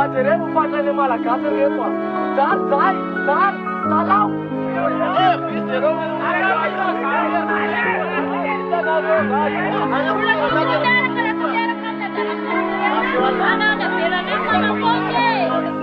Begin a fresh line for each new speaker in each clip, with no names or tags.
Majeremo fantrany malagasy reto a. Zary zay, zary, talao.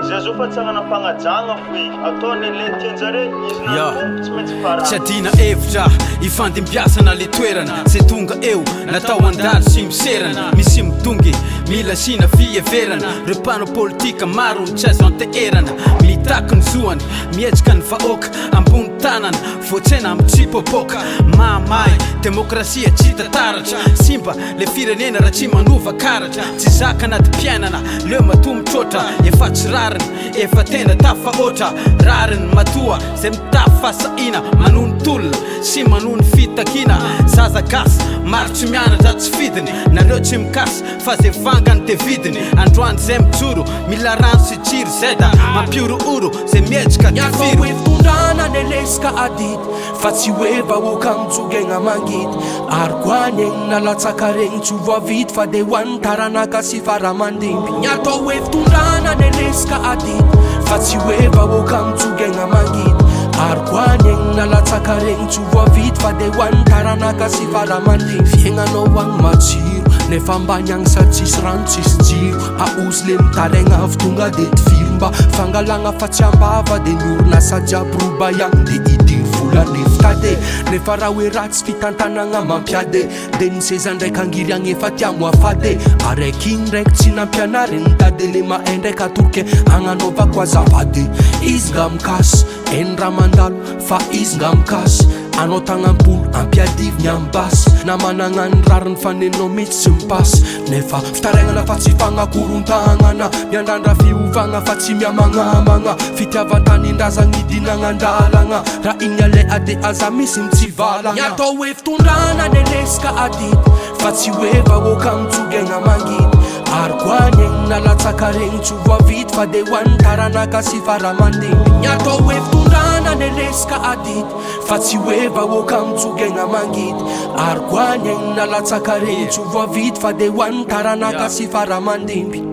Zazo fatsarana fagnajagna foy ataony le tianjare izy na tsy maintsy farany
tsy adina hevitra ifandimbiasana le toerana se tonga eo natao andary sy miserana misy midongy mila sina fieverana reo mpano politika maro ny tsy azo anteherana mitaky ny zoany mietsika ny vahoaka ambony tanana voatsena amitsipôpoka mamay demokrasia tsy tataratra simba le firenena raha tsy manova karatra tsy zaka anaty mpiainana leo matombotrotra efa tsy rariny efa tena tafahoatra rariny matoa zay mitafasahina manony tolona sy manony fitakina zaza gasy maro tsy mianatra tsy fidiny nareo tsy mikasy fa zay vangany de vidiny androany zay mijoro mila rano sy jiro zay da mampiorooro zay mietsika
nyafiro efondrana nelesika adity fa tsy hoe vahoaka mijogegna mangity ary koany egny nalatsaka regny tsy voavity fa de hoan'ny taranaka sy faramandimby nyatao hoe fitondrana nelesika adity fa tsy hoe vahoaka mijogegna mangity ary koany egny nalatsaka regny tsy voavity fa de hoan'ny taranaka sy faramandimby fiaignanao agny matsiro nefa ambany agny sady tsisy rano tsisy jiro aozy le mitaregna avy tonga de tifiro mba fangalagna fa tsy ambava de niorina sady aby roba iagny de idiry volanefitade nefa raha hoe ratsy fitantanagna mampiade de niseza ndraiky angiry agny efa tiamo afade araiky igny ndraiky tsy nampianary ny dade le mahay ndraiky atoroke agnanaovako azavady izy nga mikasy eny raha mandalo fa izy nga mikasy anao tagnampolo ampiadivy ny ambasy na managna ny rariny fanenao mitsy tsy mipasy nefa fitaragnana fa tsy fagnakorontagnana miandrandra fiovagna fa tsy miamagnamagna fitiavan-tanindrazagny idinagnandalagna raha igny ale ade aza misy mitsivalagna nyatao hoe fitondrana nelesika adity fa tsy hoe vahoaka mijogegna mangity ary koany egny nalatsaka regny tsy voavity fa de hoan'ny taranaka sy faramandimby nyatao hoe fitondrana nelesika adity fa tsy hoe vahoaka mijogegna mangity ary koany egny nalatsaka regny tsy voavity fa de hoan'ny taranaka sy faramandimby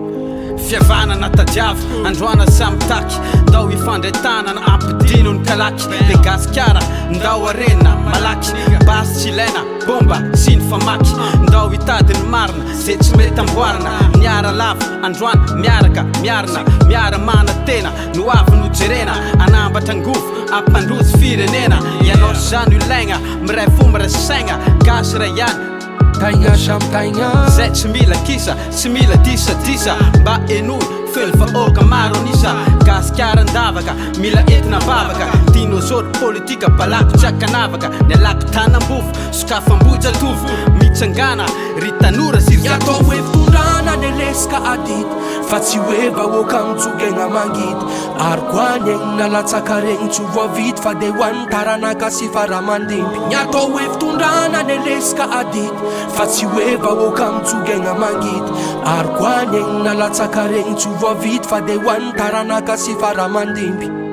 fiavana natadiava androana samy taky ndao ifandretanana ampidino ny kalaky le gasikara ndao arena malaky basy tsy ilaina bomba sy ny famaky ndao hitadiny marina zay tsy mety amboarina miara lava androana miaraka miarina miara mana tena no avy nojerena anambatra angofo ampandrozy firenena ianao zany ilaigna miray fo miray saigna gasy ray ihany
taigna samy taigna
zay tsy mila kisa tsy mila disadisa mba enoy fely vahoaka maro anisa gasikaran-davaka mila entina bavaka dinôzôro politika balako tsy akanavaka ny alako tanam-bofo sokafamboja tovo mitsangana ry tanora sy
nyatao hoe fitondrana nelesika adity fa tsy hoe vahoaka mijogegna mangity ary koany egny nalatsaka regny tsy voavity fa de hoan'ny taranaka sy faramandimby nyatao hoe fitondrana nelesika adity fa tsy hoe vahoaka mijogegna mangity ary koany egny nalatsaka regny tsy voavity fa de hoan'ny taranaka sy faramandimby